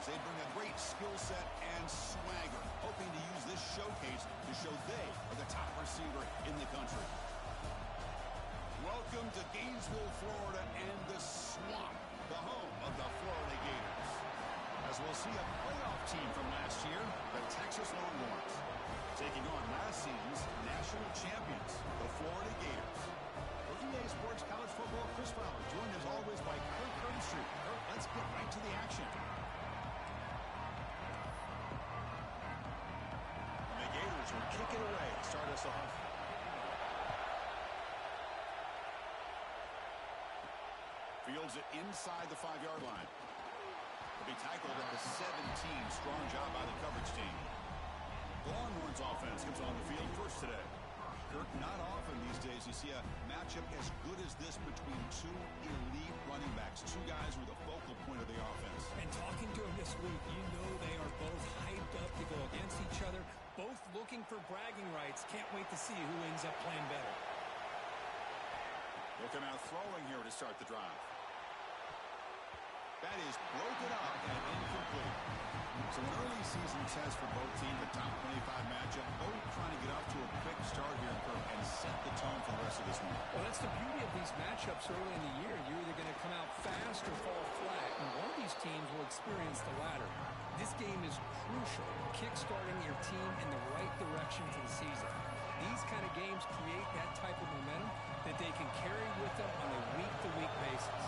Gators. They bring a great skill set and swagger, hoping to use this showcase to show they are the top receiver in the country. Welcome to Gainesville, Florida, and the Swamp, the home of the Florida Gators. As we'll see a playoff team from last year, the Texas Longhorns, taking on last season's national champions, the Florida Gators. For EA Sports College Football, Chris Fowler, joined as always by Kirk Herbstreit. Kirk, let's get right to the action. The Gators will kick it away to start us off. Fields it inside the 5-yard line. He'll be tackled at the 17. Strong job by the coverage team. The Longhorns offense comes on the field first today. Kirk, not often these days you see a matchup as good as this between two elite running backs, two guys who are the focal point of the offense. And talking to them this week, you know they are both hyped up to go against each other, both looking for bragging rights. Can't wait to see who ends up playing better. They'll come out throwing here to start the drive. That is broken up and incomplete. So an early season test for both teams, the top 25 matchup, both trying to get off to a quick start here, Kirk, and set the tone for the rest of this one. Well, that's the beauty of these matchups early in the year. You're either going to come out fast or fall flat, and one of these teams will experience the latter. This game is crucial, kick-starting your team in the right direction for the season. These kind of games create that type of momentum that they can carry with them on a week-to-week basis.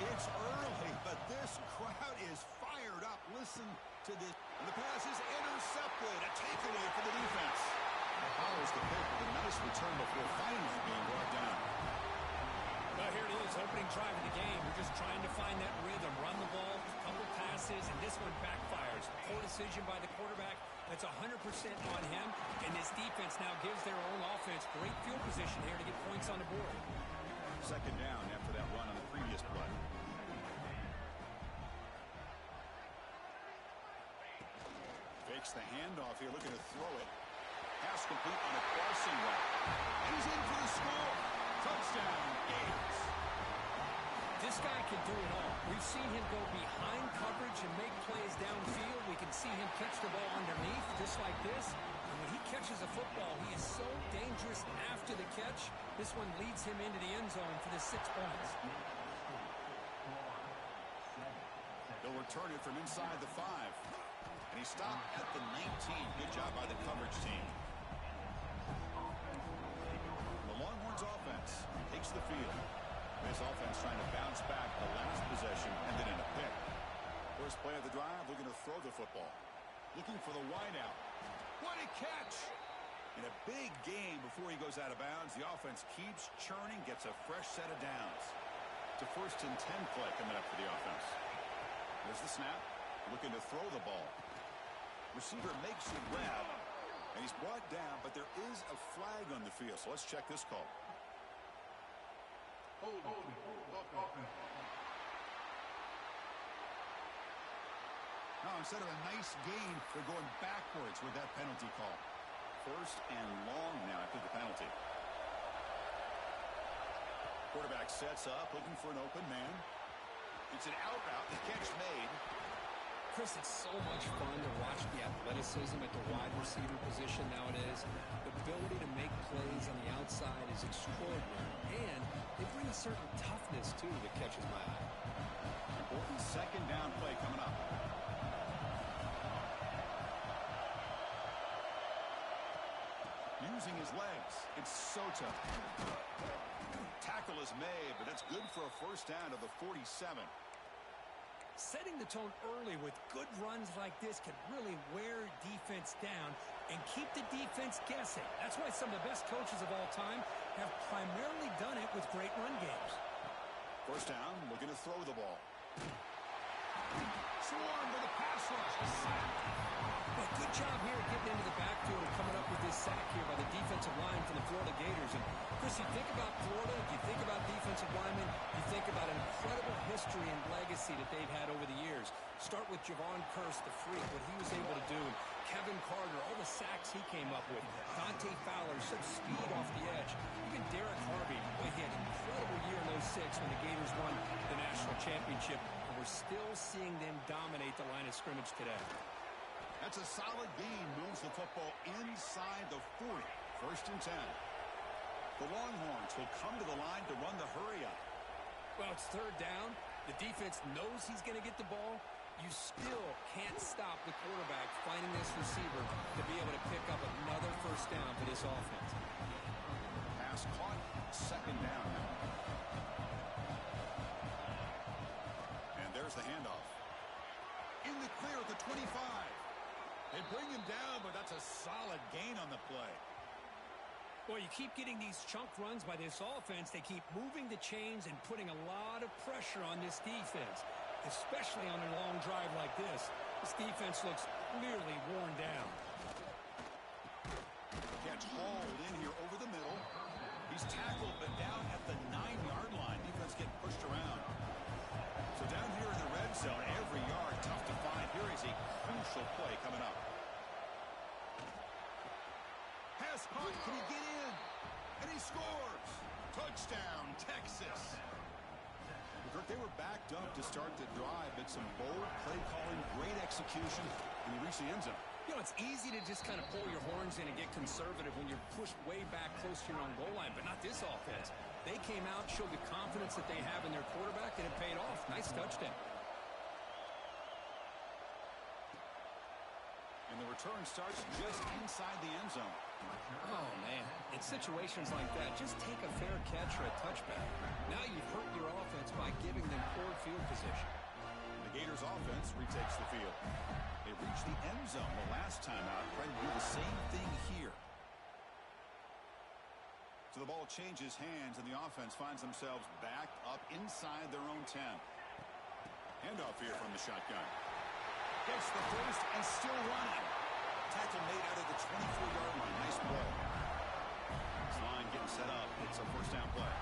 It's early, but this crowd is fired up. Listen to this. And the pass is intercepted. A takeaway for the defense. Follows the pick with a nice return before finally being brought down. Well, here it is, opening drive of the game. We're just trying to find that rhythm, run the ball, a couple passes, and this one backfires. Poor decision by the quarterback. That's 100% on him, and this defense now gives their own offense great field position here to get points on the board. Second down after that run on the previous play. Fakes the handoff here, looking to throw it. Pass complete on a crossing route. And he's in for the score. Touchdown, Gators. This guy can do it all. We've seen him go behind coverage and make plays downfield. We can see him catch the ball underneath, just like this. And when he catches a football, he is so dangerous after the catch. This one leads him into the end zone for the 6 points. They'll return it from inside the 5. And he stopped at the 19. Good job by the coverage team. The Longhorns offense takes the field. This offense trying to bounce back the last possession and then in a pick. First play of the drive, looking to throw the football. Looking for the wideout. What a catch! In a big game before he goes out of bounds, the offense keeps churning, gets a fresh set of downs. It's a 1st and 10 play coming up for the offense. There's the snap. Looking to throw the ball. Receiver makes a grab, and he's brought down, but there is a flag on the field, so let's check this call. Now, instead of a nice gain, they're going backwards with that penalty call. 1st and long now after the penalty. Quarterback sets up, looking for an open man. It's an out route, the catch made. Chris, it's so much fun to watch the athleticism at the wide receiver position nowadays. The ability to make plays on the outside is extraordinary. And they bring a certain toughness, too, that catches my eye. Important 2nd down play coming up. Using his legs, it's Soto. Tackle is made, but that's good for a 1st down to the 47. Setting the tone early with good runs like this can really wear defense down and keep the defense guessing. That's why some of the best coaches of all time have primarily done it with great run games. 1st down, looking to throw the ball. Swarm to the pass rush. Well, good job here getting into the backfield and coming up with this sack here by the defensive line for the Florida Gators. And, Chris, you think about Florida, you think about defensive linemen, you think about an incredible history and legacy that they've had over the years. Start with Javon Kearse, the freak, what he was able to do. Kevin Carter, all the sacks he came up with. Dante Fowler, such speed off the edge. Even Derek Harvey, boy, he had an incredible year in 06 when the Gators won the national championship. we're still seeing them dominate the line of scrimmage today. That's a solid gain. Moves the football inside the 40. 1st and 10. The Longhorns will come to the line to run the hurry up. Well, it's 3rd down. The defense knows he's going to get the ball. You still can't stop the quarterback finding this receiver to be able to pick up another 1st down for this offense. Pass caught. 2nd down. And there's the handoff. In the clear at the 25. They bring him down, but that's a solid gain on the play. Well, you keep getting these chunk runs by this offense. They keep moving the chains and putting a lot of pressure on this defense, especially on a long drive like this. This defense looks clearly worn down. Gets hauled in here over the middle. He's tackled, but down at the 9-yard line. Defense getting pushed around. So down here in the red zone, every yard tough to find. Here is a crucial play coming up. Pass punt, can he get in? And he scores! Touchdown, Texas! Kirk, they were backed up to start the drive, but some bold play calling, great execution, and he reached the end zone. You know, it's easy to just kind of pull your horns in and get conservative when you're pushed way back close to your own goal line, but not this offense. They came out, showed the confidence that they have in their quarterback, and it paid off. Nice touchdown. And the return starts just inside the end zone. Oh, man. In situations like that, just take a fair catch or a touchback. Now you've hurt your offense by giving them poor field position. The Gators offense retakes the field. They reached the end zone the last time out. Trying to do the same thing here. So the ball changes hands, and the offense finds themselves backed up inside their own 10. Handoff here from the shotgun. Gets the first and still running. Tackle made out of the 24-yard line. Nice play. This line getting set up. It's a 1st down play.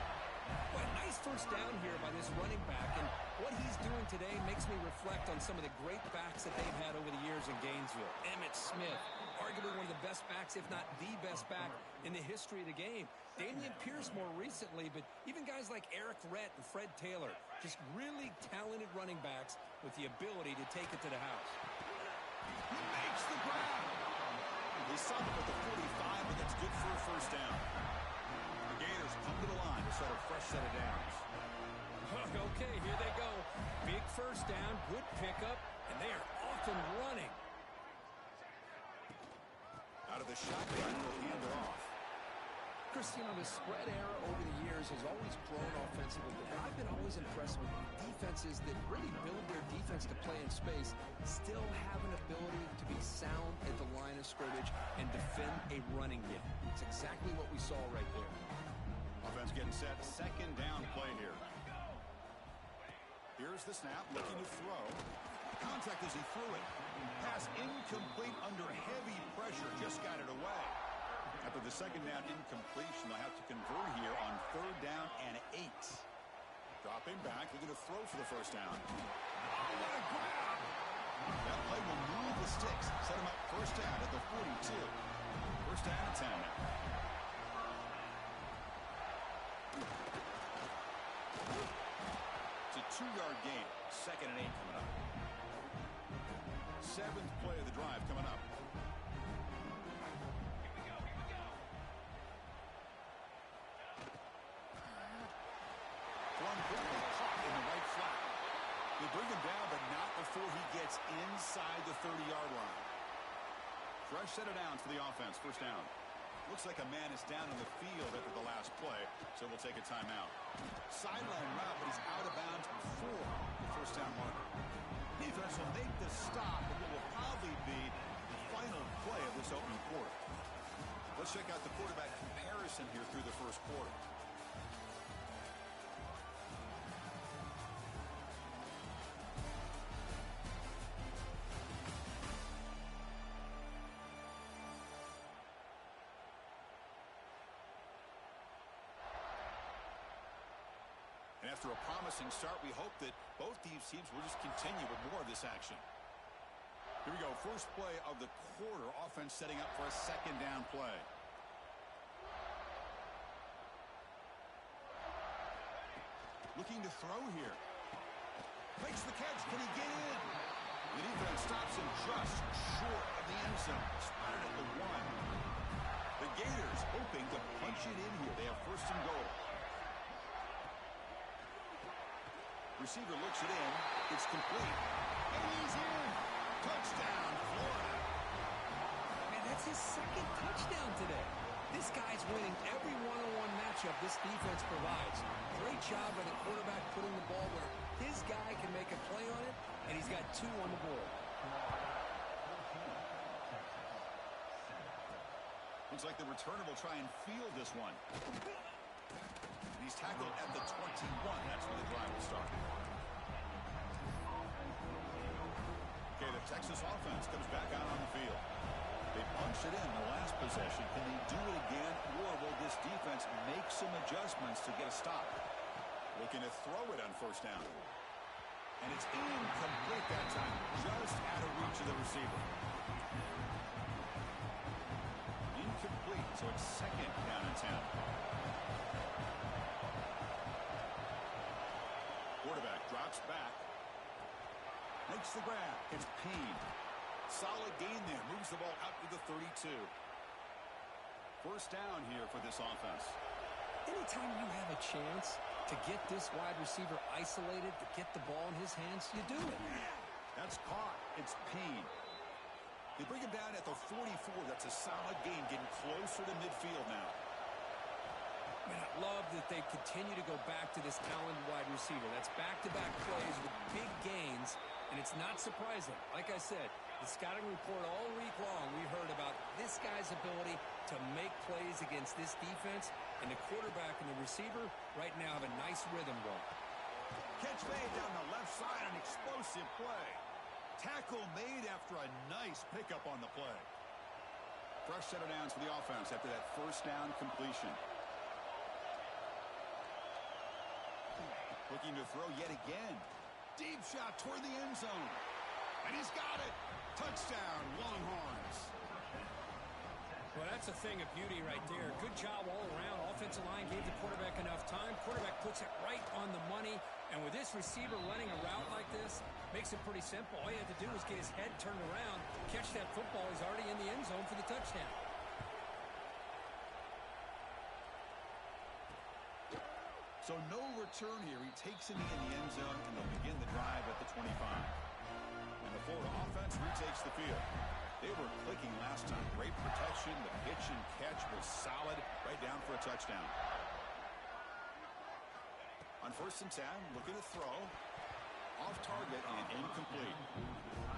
Well, nice 1st down here by this running back, and what he's doing today makes me reflect on some of the great backs that they've had over the years in Gainesville. Emmitt Smith, arguably one of the best backs, if not the best back in the history of the game. Damian Pierce more recently, but even guys like Eric Rhett and Fred Taylor, just really talented running backs with the ability to take it to the house. He makes the grab. They stop it with the 45, but that's good for a 1st down. The Gators come to the line to start a fresh set of downs. Okay, here they go. Big 1st down, good pickup, and they are off and running. Out of the shotgun, will hand it off. Chris, you know, the spread era over the years has always grown offensively, but I've been always impressed with defenses that really build their defense to play in space, still have an ability to be sound at the line of scrimmage and defend a running game. It's exactly what we saw right there. Offense getting set. 2nd down play here. Here's the snap, looking to throw. Contact as he threw it. Pass incomplete under heavy pressure. Just got it away. After the 2nd down incompletion, they'll have to convert here on 3rd down and 8. Dropping back, looking to throw for the 1st down. Oh, what a grab! That play will move the sticks. Set him up 1st down at the 42. 1st down and 10 now. It's a 2-yard gain. 2nd and 8 coming up. 7th play of the drive coming up. They bring him down, but not before he gets inside the 30-yard line. Fresh set of downs for the offense. 1st down. Looks like a man is down in the field after the last play, so we'll take a timeout. Sideline route, but he's out of bounds before the 1st down marker. Defense will make the stop, and it will probably be the final play of this opening quarter. Let's check out the quarterback comparison here through the 1st quarter. And after a promising start, we hope that both these teams will just continue with more of this action. Here we go. First play of the quarter. Offense setting up for a 2nd down play. Looking to throw here. Makes the catch. Can he get in? The defense stops him just short of the end zone. Spotted at the 1. The Gators hoping to punch it in here. They have first and goal. Receiver looks it in. It's complete. And he's in. Touchdown, Florida. Man, that's his second touchdown today. This guy's winning every one-on-one matchup this defense provides. Great job by the quarterback putting the ball where his guy can make a play on it, and he's got 2 on the board. Looks like the returner will try and field this one. And he's tackled at the 21. That's where the drive will start. Okay, the Texas offense comes back out on the field. They punched it in the last possession. Can they do it again, or will this defense make some adjustments to get a stop? Looking to throw it on first down. And it's incomplete that time, just out of reach of the receiver. Incomplete, so it's second down and 10. Quarterback drops back. Makes the grab. It's Payne. Solid gain there. Moves the ball out to the 32. First down here for this offense. Anytime you have a chance to get this wide receiver isolated, to get the ball in his hands, you do it. That's caught. It's Payne. They bring him down at the 44. That's a solid gain, getting closer to midfield now. Man, I love that they continue to go back to this talented wide receiver. That's back-to-back plays with big gains, and it's not surprising. Like I said, the scouting report all week long, we heard about this guy's ability to make plays against this defense, and the quarterback and the receiver right now have a nice rhythm going. Catch made down the left side, an explosive play. Tackle made after a nice pickup on the play. Fresh set of downs for the offense after that first down completion. Looking to throw yet again. Deep shot toward the end zone. And he's got it. Touchdown, Longhorns. Well, that's a thing of beauty right there. Good job all around. Offensive line gave the quarterback enough time. Quarterback puts it right on the money. And with this receiver running a route like this, makes it pretty simple. All you have to do is get his head turned around, catch that football. He's already in the end zone for the touchdown. So no return here. He takes it in the end zone, and they'll begin the drive at the 25. And the Florida offense retakes the field. They were clicking last time. Great protection. The pitch and catch was solid. Right down for a touchdown. On first and 10, looking to throw. Off target and incomplete.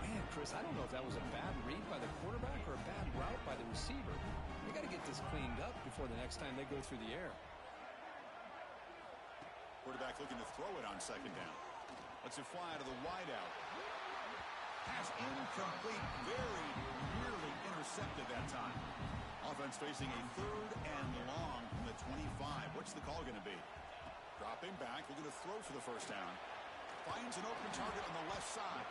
Man, Chris, I don't know if that was a bad read by the quarterback or a bad route by the receiver. They got to get this cleaned up before the next time they go through the air. Quarterback looking to throw it on second down. Lets it fly to the wideout. Pass incomplete. Very nearly intercepted that time. Offense facing a third and long from the 25. What's the call going to be? Dropping back, looking to throw for the first down. Finds an open target on the left side.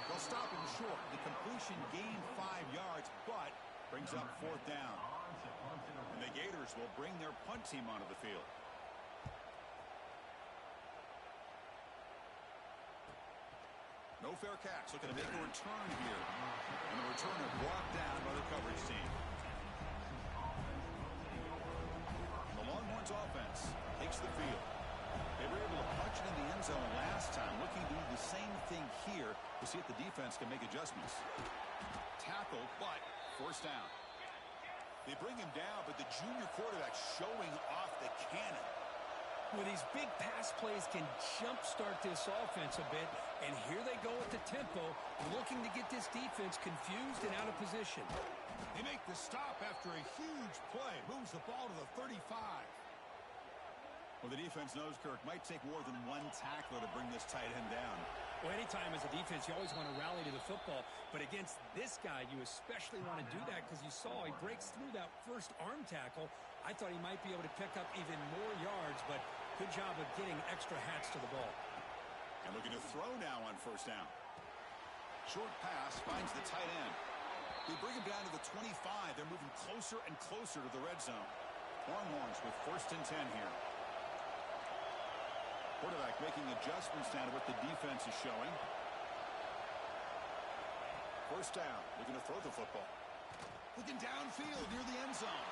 They'll stop him short. The completion gained 5 yards, but brings up fourth down. And the Gators will bring their punt team onto the field. No fair catch. Looking to make a return here. And the returner brought down by the coverage team. And the Longhorns offense takes the field. They were able to punch it in the end zone last time. Looking to do the same thing here to see if the defense can make adjustments. Tackle, but first down. They bring him down, but the junior quarterback showing off the cannon. Well, these big pass plays can jumpstart this offense a bit, and here they go at the tempo, looking to get this defense confused and out of position. They make the stop after a huge play. Moves the ball to the 35. Well, the defense knows, Kirk, might take more than one tackler to bring this tight end down. Well, anytime as a defense, you always want to rally to the football, but against this guy, you especially want to do that because you saw he breaks through that first arm tackle. I thought he might be able to pick up even more yards, but good job of getting extra hats to the ball. And looking to throw now on first down. Short pass finds the tight end. They bring him down to the 25. They're moving closer and closer to the red zone. Longhorns with first and 10 here. Quarterback making adjustments down to what the defense is showing. First down, looking to throw the football. Looking downfield near the end zone.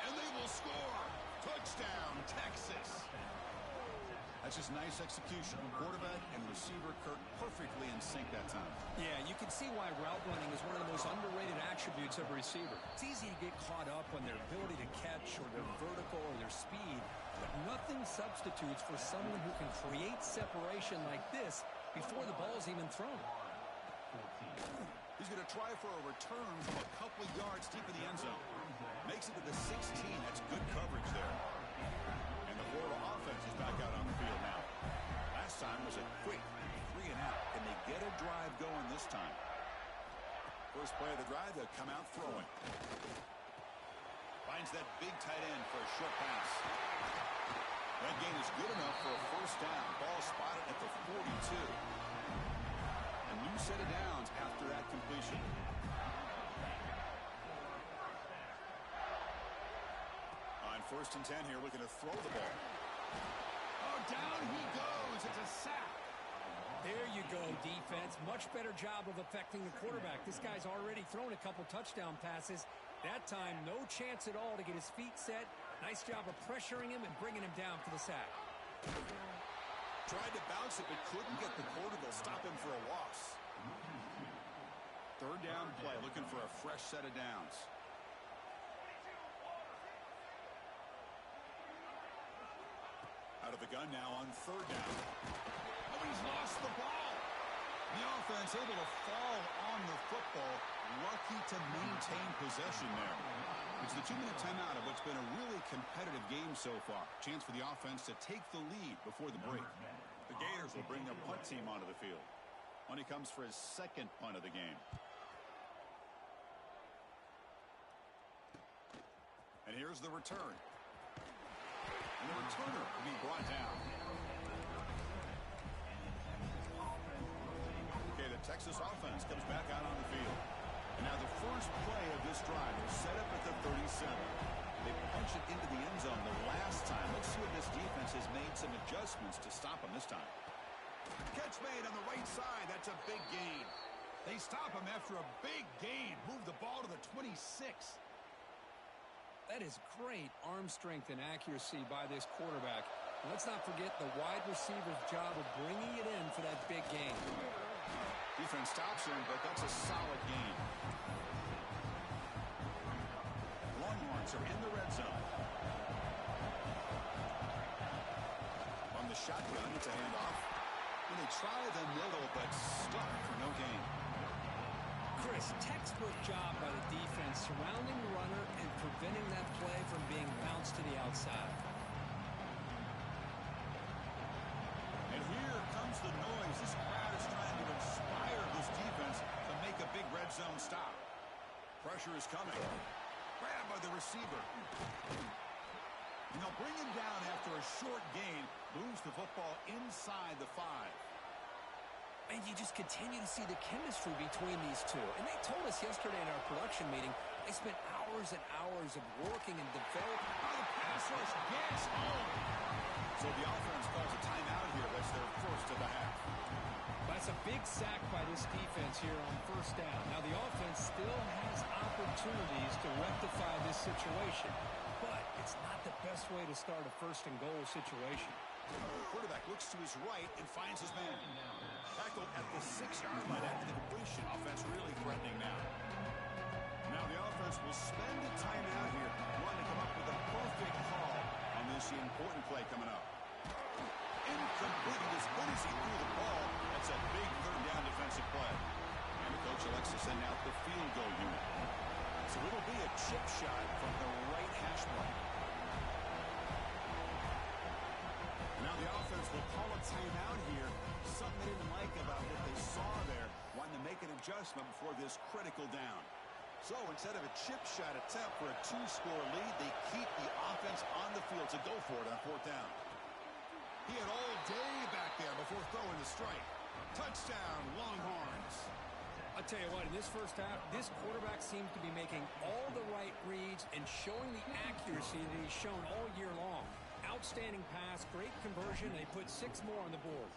And they will score. Touchdown, Texas. That's just nice execution. Quarterback and receiver Kirk perfectly in sync that time. Yeah, you can see why route running is one of the most underrated attributes of a receiver. It's easy to get caught up on their ability to catch or their vertical or their speed, but nothing substitutes for someone who can create separation like this before the ball's even thrown. He's going to try for a return from a couple of yards deep in the end zone. Makes it to the 16. That's good coverage there. And the Florida offense is back out on the field now. Last time was a quick 3 and out. Can they get a drive going this time? First play of the drive, they'll come out throwing. Finds that big tight end for a short pass. That gain is good enough for a first down. Ball spotted at the 42. A new set of downs after that completion. On 1st and 10 here, looking to throw the ball. Oh, down he goes. It's a sack. There you go, defense. Much better job of affecting the quarterback. This guy's already thrown a couple touchdown passes. That time, no chance at all to get his feet set. Nice job of pressuring him and bringing him down for the sack. Tried to bounce it, but couldn't get the quarter to stop him for a loss. 3rd down play, looking for a fresh set of downs. Out of the gun now on 3rd down. Oh, he's lost the ball. The offense able to fall on the football. Lucky to maintain possession there. It's the 2-minute timeout of what's been a really competitive game so far. Chance for the offense to take the lead before the break. The Gators will bring their punt team onto the field. When he comes for his 2nd punt of the game. And here's the return. And the returner will be brought down. Okay, the Texas offense comes back out on the field. And now the first play of this drive is set up at the 37. They punch it into the end zone the last time. Let's see if this defense has made some adjustments to stop him this time. Catch made on the right side. That's a big gain. They stop him after a big gain. Move the ball to the 26. That is great arm strength and accuracy by this quarterback. Let's not forget the wide receiver's job of bringing it in for that big gain. Defense stops him, but that's a solid gain. Longhorns are in the red zone. On the shotgun, it's a handoff. And they try the middle, but stuck for no gain. Chris, textbook job by the defense surrounding the runner and preventing that play from being bounced to the outside. And here comes the noise. This crowd is trying to inspire this defense to make a big red zone stop. Pressure is coming. Grab by the receiver. And they'll bring him down after a short gain. Moves the football inside the 5. And you just continue to see the chemistry between these two. And they told us yesterday in our production meeting, they spent hours and hours of working and developing. Oh, the pass rush gets home. So the offense calls a timeout here. That's their first of the half. That's a big sack by this defense here on 1st down. Now the offense still has opportunities to rectify this situation, but it's not the best way to start a 1st and goal situation. Quarterback looks to his right and finds his man. Tackled at the 6-yard line after the completion. Offense really threatening now. Now the offense will spend a timeout here, wanting to come up with a perfect call on this important play coming up. Incomplete. As good as he threw the ball, that's a big 3rd down defensive play. And the coach elects to send out the field goal unit. So it'll be a chip shot from the right hash mark. Now the offense will call a timeout here. Something they didn't like about what they saw there. Wanting to make an adjustment before this critical down. So instead of a chip shot attempt for a 2-score lead, they keep the offense on the field to go for it on 4th down. He had all day back there before throwing the strike. Touchdown, Longhorns. I'll tell you what, in this first half, this quarterback seems to be making all the right reads and showing the accuracy that he's shown all year long. Outstanding pass, great conversion. They put 6 more on the board.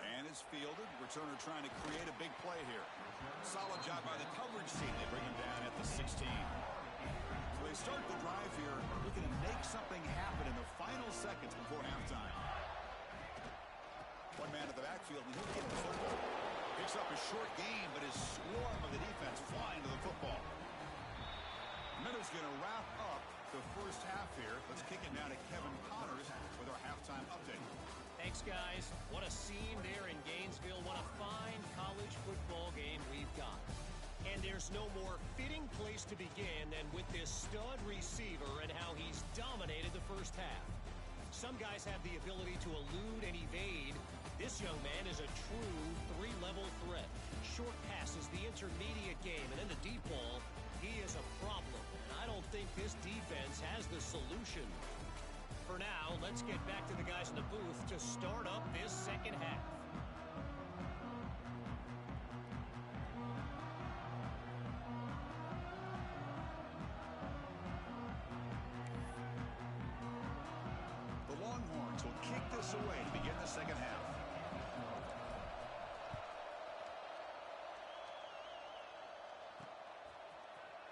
And it's fielded. Returner trying to create a big play here. Solid job by the coverage team. They bring him down at the 16. So they start the drive here, looking to make something happen in the final seconds before halftime. One man at the backfield, and he'll get the football. Picks up a short gain, but his swarm of the defense flying to the football. Minutes going to wrap up the first half here. Let's kick it now to Kevin Connors with our halftime update. Thanks, guys. What a scene there in Gainesville. What a fine college football game we've got. And there's no more fitting place to begin than with this stud receiver and how he's dominated the first half. Some guys have the ability to elude and evade. This young man is a true 3-level threat. Short passes, the intermediate game, and then the deep ball. He is a problem. And I don't think this defense has the solution. For now, let's get back to the guys in the booth to start up this second half. The Longhorns will kick this away to begin the second half.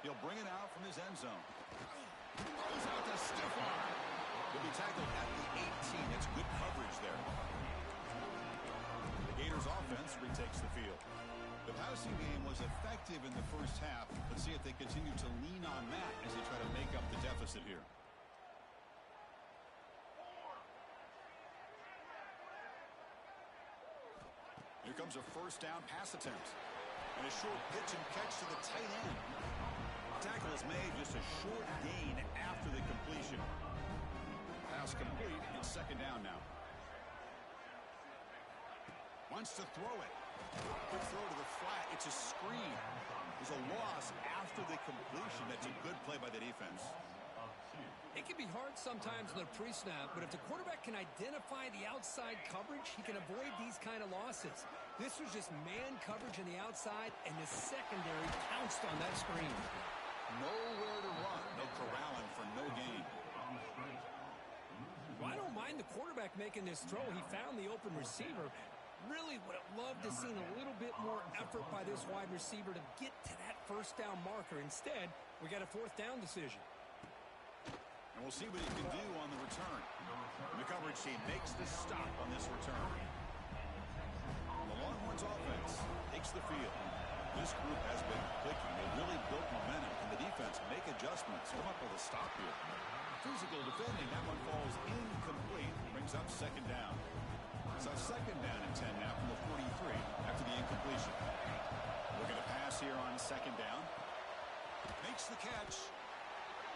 He'll bring it out from his end zone. Throws out the stiff arm. He'll be tackled at the 18. That's good coverage there. The Gators offense retakes the field. The passing game was effective in the first half. Let's see if they continue to lean on that as they try to make up the deficit here. Here comes a first down pass attempt. And a short pitch and catch to the tight end. Tackle is made, just a short gain after the completion. Pass complete. It's second down now. Wants to throw it. Quick throw to the flat. It's a screen. There's a loss after the completion. That's a good play by the defense. It can be hard sometimes in the pre-snap, but if the quarterback can identify the outside coverage, he can avoid these kind of losses. This was just man coverage on the outside, and the secondary pounced on that screen. Nowhere to run. No corralling for no gain. Well, I don't mind the quarterback making this throw. He found the open receiver. Really would have loved to seen a little bit more effort by this wide receiver to get to that first down marker. Instead, we got a fourth down decision. And we'll see what he can do on the return. The coverage team makes the stop on this return. The Longhorns offense takes the field. This group has been clicking. They really built momentum. Can the defense make adjustments? Come up with a stop here. Physical defending. That one falls incomplete. Brings up second down. So second down and 10 now from the 43 after the incompletion. Looking to pass here on second down. Makes the catch.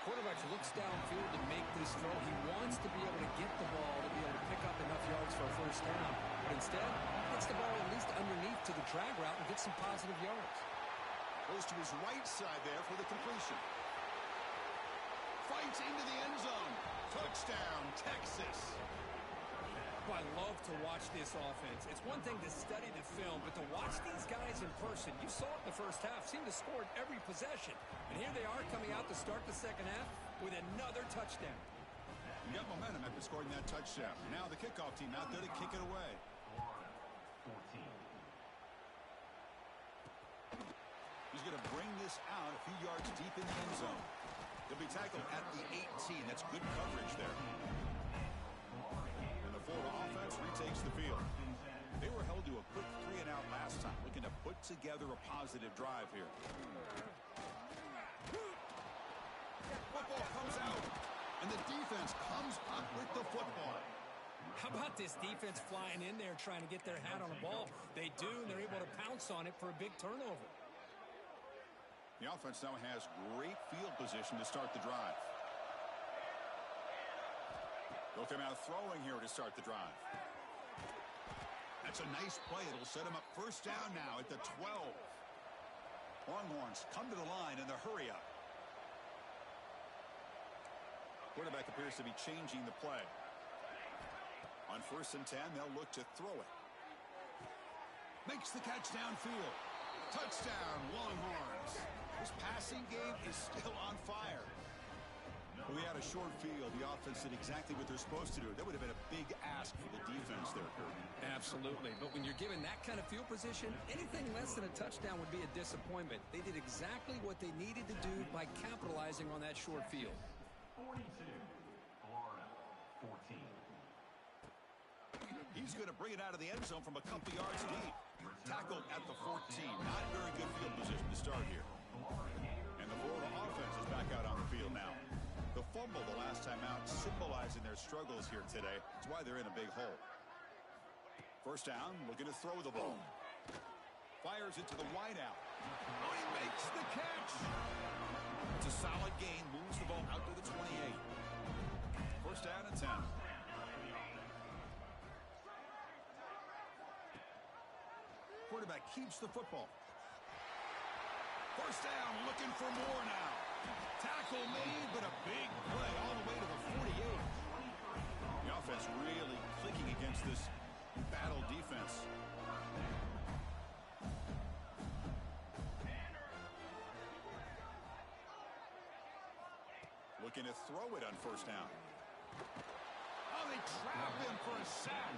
Quarterback looks downfield to make this throw. He wants to be able to get the ball to be able to pick up enough yards for a first down. But instead, gets the ball at least underneath to the drag route and gets some positive yards. Goes to his right side there for the completion. Fights into the end zone. Touchdown, Texas. Well, I love to watch this offense. It's one thing to study the film, but to watch these guys in person, you saw it in the first half, seemed to score at every possession. And here they are coming out to start the second half with another touchdown. You got momentum after scoring that touchdown. Now the kickoff team out there to kick it away. He's going to bring this out a few yards deep in the end zone. He'll be tackled at the 18. That's good coverage there. Florida offense retakes the field. They were held to a quick 3-and-out last time, looking to put together a positive drive here. Football comes out, and the defense comes up with the football. How about this defense flying in there trying to get their hat on the ball? They do, and they're able to pounce on it for a big turnover. The offense now has great field position to start the drive. They'll come out throwing here to start the drive. That's a nice play. It'll set him up first down now at the 12. Longhorns come to the line in the hurry up. Quarterback appears to be changing the play. On first and 10, they'll look to throw it. Makes the catch downfield. Touchdown, Longhorns. This passing game is still on fire. We had a short field. The offense did exactly what they're supposed to do. That would have been a big ask for the defense there, Kurt. Absolutely. But when you're given that kind of field position, anything less than a touchdown would be a disappointment. They did exactly what they needed to do by capitalizing on that short field. 42, Florida, 14. He's going to bring it out of the end zone from a couple yards deep. Tackled at the 14. Not very good field position to start here. And the Florida offense is back out on the field now. The fumble the last time out symbolizing their struggles here today. That's why they're in a big hole. First down, looking to throw the ball. Fires it to the wideout. Oh, he makes the catch. It's a solid gain. Moves the ball out to the 28. First down and 10. Quarterback keeps the football. First down, looking for more now. Tackle made, but a big play all the way to the 48. The offense really clicking against this battle defense. Looking to throw it on first down. Oh, they trap him for a sack.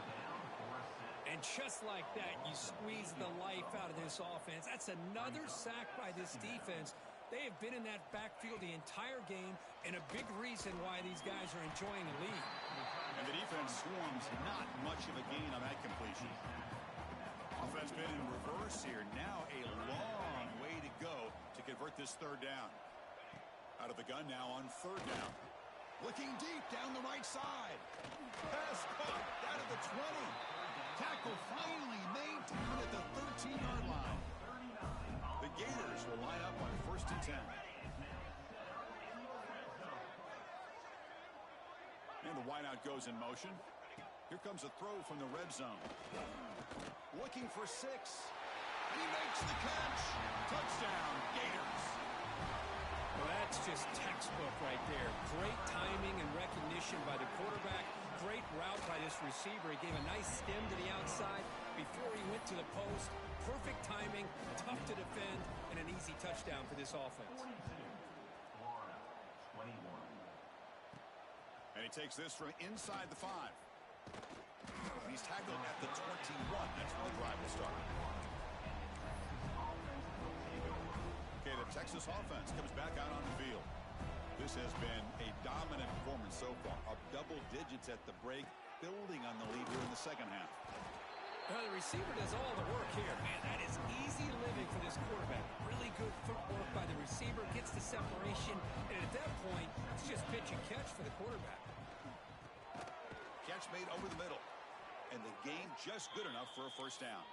And just like that, you squeeze the life out of this offense. That's another sack by this defense. They have been in that backfield the entire game, and a big reason why these guys are enjoying the lead. And the defense swarms not much of a gain on that completion. Offense been in reverse here. Now a long way to go to convert this third down. Out of the gun now on third down. Looking deep down the right side. Pass caught out of the 20. Tackle finally made down at the 13-yard line. The Gators will line up on first and 10. And the wideout goes in motion. Here comes a throw from the red zone. Looking for 6. He makes the catch. Touchdown, Gators. Well, that's just textbook right there. Great timing and recognition by the quarterback. Great route by this receiver. He gave a nice stem to the outside before he went to the post. Perfect timing, tough to defend, and an easy touchdown for this offense. 42, Florida, 21. And he takes this from inside the 5. He's tackled at the 21. That's where the drive will start. Okay, the Texas offense comes back out on the field. This has been a dominant performance so far. Up double digits at the break, building on the lead here in the second half. Well, the receiver does all the work here. Man, that is easy living for this quarterback. Really good footwork by the receiver, gets the separation, and at that point, it's just pitch and catch for the quarterback. Catch made over the middle, and the game just good enough for a first down.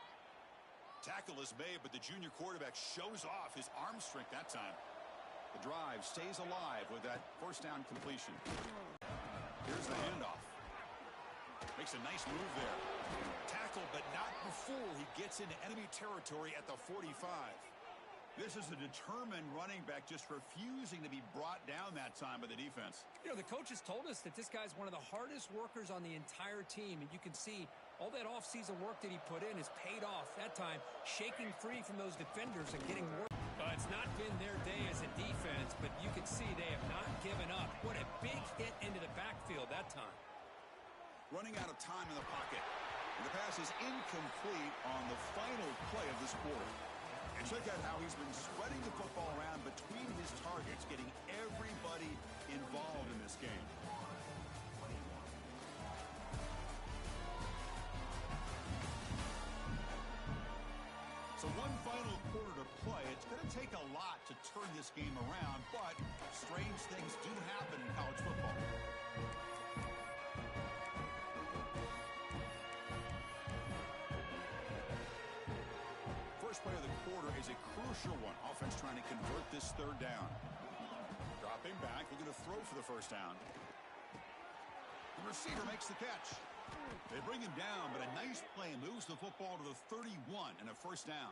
Tackle is made, but the junior quarterback shows off his arm strength that time. The drive stays alive with that first down completion. Here's the handoff. Makes a nice move there. Tackle, but not before he gets into enemy territory at the 45. This is a determined running back just refusing to be brought down that time by the defense. You know, the coaches told us that this guy's one of the hardest workers on the entire team, and you can see all that offseason work that he put in has paid off. That time, shaking free from those defenders and getting work. It's not been their day as a defense, but you can see they have not given up. What a big hit into the backfield that time. Running out of time in the pocket. And the pass is incomplete on the final play of this quarter. And check out how he's been spreading the football around between his targets, getting everybody involved in this game. So one final quarter to play. It's going to take a lot to turn this game around, but strange things do happen in college football. First play of the quarter is a crucial one. Offense trying to convert this third down. Dropping back, looking to throw for the first down. The receiver makes the catch. They bring him down, but a nice play moves the football to the 31 and a first down.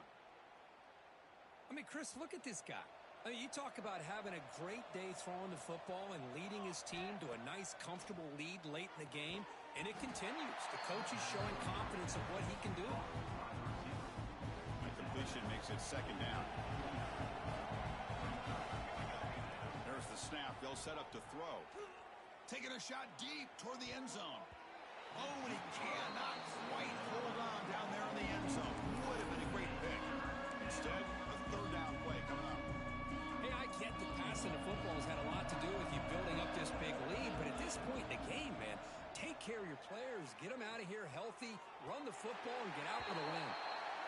I mean, Chris, look at this guy. I mean, you talk about having a great day throwing the football and leading his team to a nice, comfortable lead late in the game, and it continues. The coach is showing confidence of what he can do. The completion makes it second down. snap, they'll set up to throw. Taking a shot deep toward the end zone. Oh, and he cannot quite hold on down there in the end zone. Would have been a great pick. Instead, a third down play coming up. Hey, I get that passing the football has had a lot to do with you building up this big lead, but at this point in the game, man, take care of your players, get them out of here healthy, run the football, and get out with a win.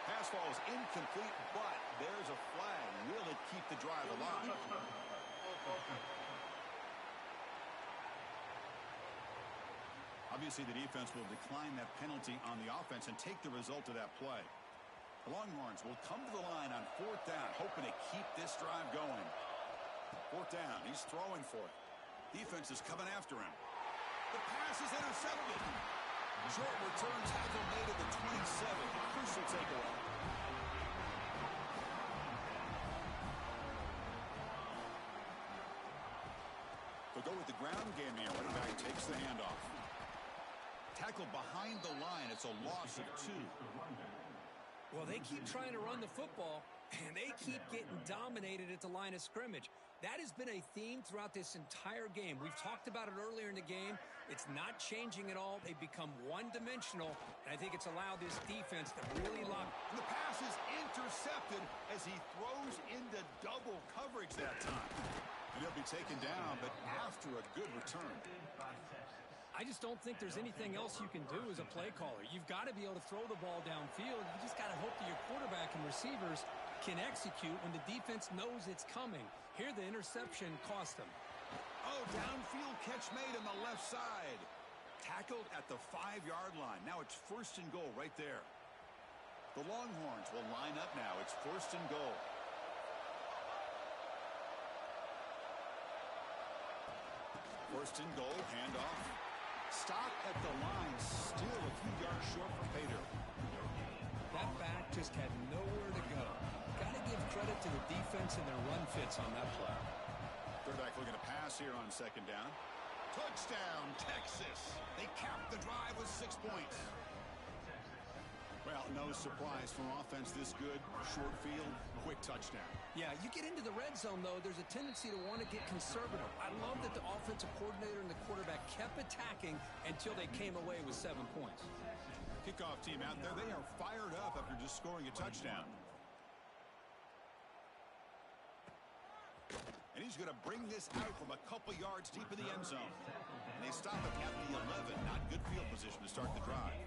Pass ball is incomplete, but there's a flag. Will it keep the drive alive? Obviously, the defense will decline that penalty on the offense and take the result of that play. The Longhorns will come to the line on fourth down, hoping to keep this drive going. Fourth down, he's throwing for it. Defense is coming after him. The pass is intercepted. Short return tackle made at the 27. Crucial takeaway. They'll go with the ground game here. Running back takes the handoff. Tackled behind the line. It's a loss of 2. Well, they keep trying to run the football, and they keep getting dominated at the line of scrimmage. That has been a theme throughout this entire game. We've talked about it earlier in the game. It's not changing at all. They've become one-dimensional, and I think it's allowed this defense to really lock. And the pass is intercepted as he throws into double coverage that time. And he'll be taken down, but after a good return. I just don't think there's anything else you can do as a play caller. You've got to be able to throw the ball downfield. You just got to hope that your quarterback and receivers can execute when the defense knows it's coming. Here, the interception cost them. Oh, downfield catch made on the left side. Tackled at the 5-yard line. Now it's first and goal right there. The Longhorns will line up now. It's first and goal. First and goal, handoff. Stop at the line, still a few yards short from Pater. That back just had nowhere to go. Got to give credit to the defense and their run fits on that play. Quarterback looking to pass here on second down. Touchdown, Texas. They capped the drive with 6 points. Well, no surprise from offense this good. Short field, quick touchdown. Yeah, you get into the red zone, though, there's a tendency to want to get conservative. I love that the offensive coordinator and the quarterback kept attacking until they came away with 7 points. Kickoff team out there, they are fired up after just scoring a touchdown. And he's going to bring this out from a couple yards deep in the end zone. And they stop him at the 11. Not good field position to start the drive.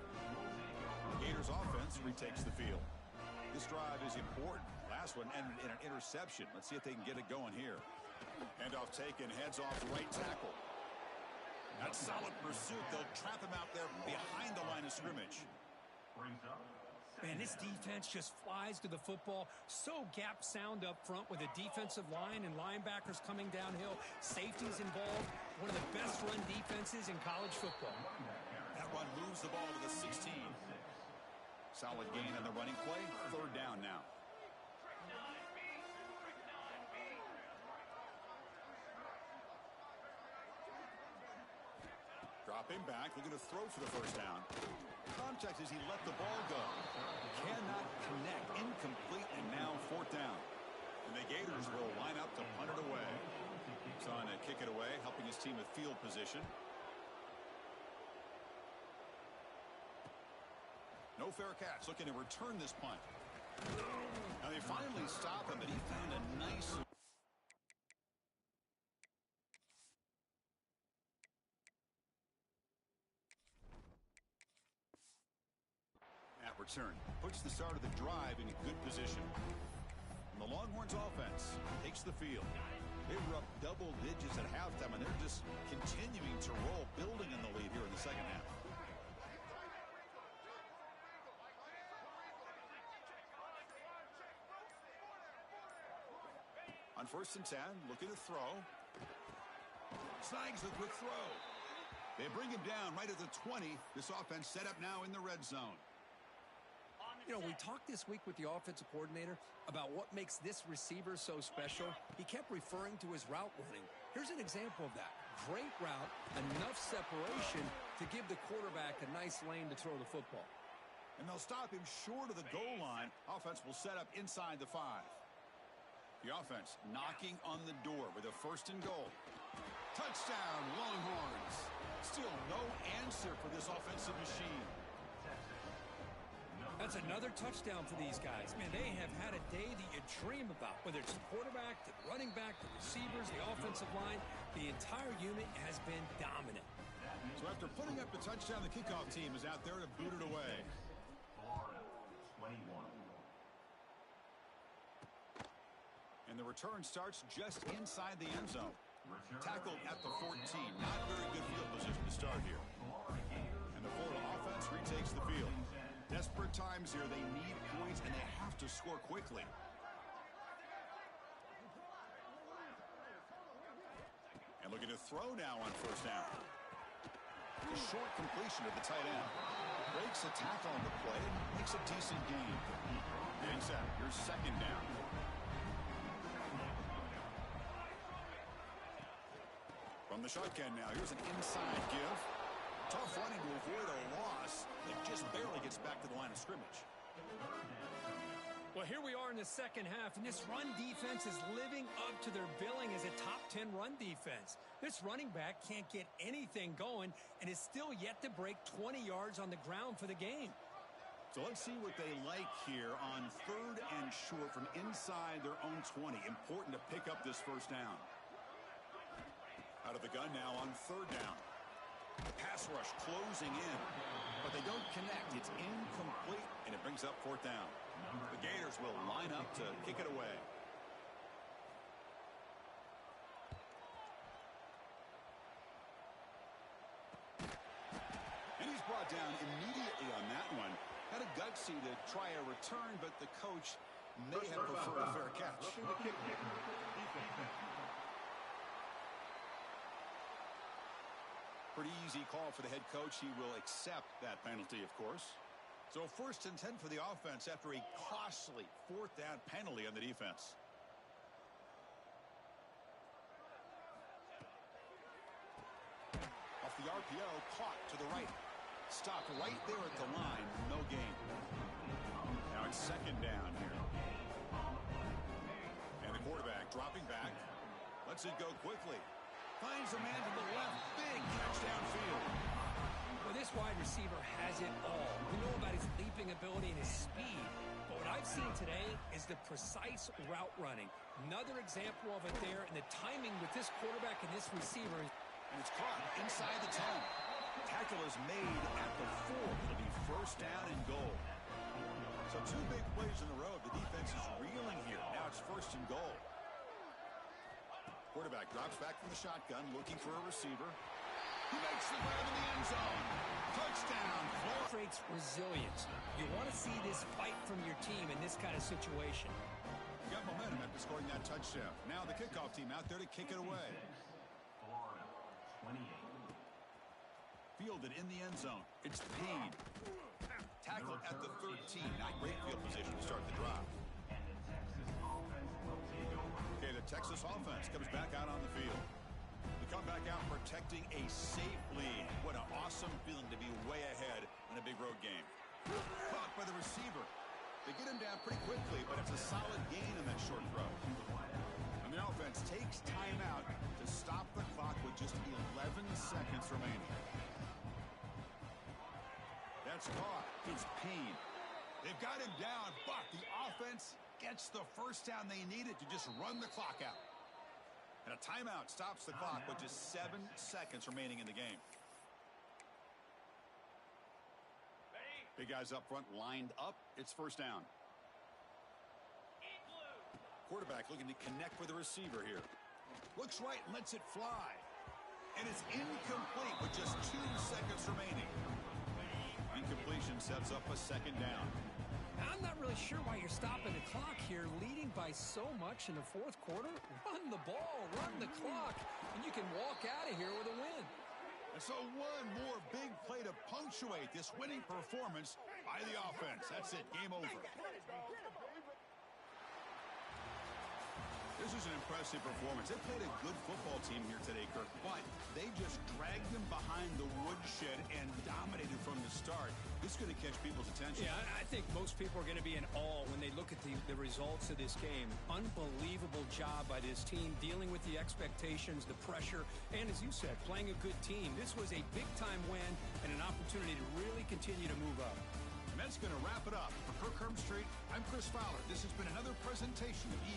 The Gators offense retakes the field. This drive is important. Last one ended in an interception. Let's see if they can get it going here. Handoff taken, heads off right tackle. That solid pursuit. They'll trap him out there behind the line of scrimmage. Man, this defense just flies to the football. So gap sound up front with a defensive line and linebackers coming downhill. Safeties involved. One of the best run defenses in college football. That run moves the ball to the 16. Solid gain on the running play. Third down now. Dropping back, looking to throw for the first down. Contact as he let the ball go. Cannot connect. Incomplete, and now fourth down. And the Gators will line up to punt it away. He's on to kick it away, helping his team with field position. No fair catch, looking to return this punt. Now they finally stop him, but he found a nice... At return, puts the start of the drive in a good position. And the Longhorns offense takes the field. They were up double digits at halftime, and they're just continuing to roll, building in the lead here in the second half. On first and 10, looking to throw. Snags the quick throw. They bring him down right at the 20. This offense set up now in the red zone. You know, we talked this week with the offensive coordinator about what makes this receiver so special. He kept referring to his route running. Here's an example of that. Great route, enough separation to give the quarterback a nice lane to throw the football. And they'll stop him short of the goal line. Offense will set up inside the 5. The offense knocking on the door with a 1st and goal. Touchdown, Longhorns. Still no answer for this offensive machine. That's another touchdown for these guys. Man, they have had a day that you dream about. Whether it's the quarterback, the running back, the receivers, the offensive line, the entire unit has been dominant. So after putting up the touchdown, the kickoff team is out there to boot it away. Florida, 21. And the return starts just inside the end zone. Tackled at the 14. Not very good field position to start here. And the Florida offense retakes the field. Desperate times here. They need points, and they have to score quickly. And looking to throw now on 1st down. A short completion to the tight end. Breaks a tackle on the play and makes a decent gain. Getting set. Here's 2nd down. From the shotgun now. Here's an inside give. Tough running to avoid a loss. It just barely gets back to the line of scrimmage. Well, here we are in the 2nd half, and this run defense is living up to their billing as a top 10 run defense. This running back can't get anything going and is still yet to break 20 yards on the ground for the game. So let's see what they like here on 3rd and short from inside their own 20. Important to pick up this 1st down. Out of the gun now on 3rd down. The pass rush closing in, but they don't connect. It's incomplete, and it brings up 4th down. The Gators will line up to kick it away. And he's brought down immediately on that one. Had a gutsy to try a return, but the coach may have preferred a fair catch. Pretty easy call for the head coach. He will accept that penalty, of course. So 1st and 10 for the offense after a costly 4th down penalty on the defense. Off the RPO, caught to the right. Stopped right there at the line. No gain. Now it's 2nd down here. And the quarterback dropping back. Lets it go quickly. Finds a man to the left. Big catch downfield. Well, this wide receiver has it all. We know about his leaping ability and his speed. But what I've seen today is the precise route running. Another example of it there, and the timing with this quarterback and this receiver. And it's caught inside the 10. Tackle is made at the 4. It'll be 1st down and goal. So 2 big plays in a row. The defense is reeling here. Now it's 1st and goal. Quarterback drops back from the shotgun, looking for a receiver. He makes the grab in the end zone. Touchdown, Florida. Creates resilience. You want to see this fight from your team in this kind of situation. Got momentum after scoring that touchdown. Now the kickoff team out there to kick it away. Florida, 28. Fielded in the end zone. It's Payne. Tackled at the 13. Not great field position to start the drive. Okay, the Texas offense comes back out on the field. They come back out protecting a safe lead. What an awesome feeling to be way ahead in a big road game. Caught by the receiver. They get him down pretty quickly, but it's a solid gain in that short throw. And the offense takes timeout to stop the clock with just 11 seconds remaining. That's caught. It's Payne. They've got him down, but the offense gets the 1st down they needed to just run the clock out. And a timeout stops the clock with just 7 seconds remaining in the game. Big guys up front lined up. It's 1st down. Quarterback looking to connect with the receiver here. Looks right and lets it fly. And it's incomplete with just 2 seconds remaining. Incompletion sets up a 2nd down. I'm not really sure why you're stopping the clock here, leading by so much in the 4th quarter. Run the ball, run the clock, and you can walk out of here with a win. And so one more big play to punctuate this winning performance by the offense. That's it. Game over. This is an impressive performance. They played a good football team here today, Kirk, but they just dragged them behind the woodshed and dominated from the start. Good This is going to catch people's attention. Yeah, I think most people are going to be in awe when they look at the results of this game. Unbelievable job by this team dealing with the expectations, the pressure, and as you said, playing a good team. This was a big-time win and an opportunity to really continue to move up. And that's going to wrap it up. For Kirk Herbstreit, I'm Chris Fowler. This has been another presentation of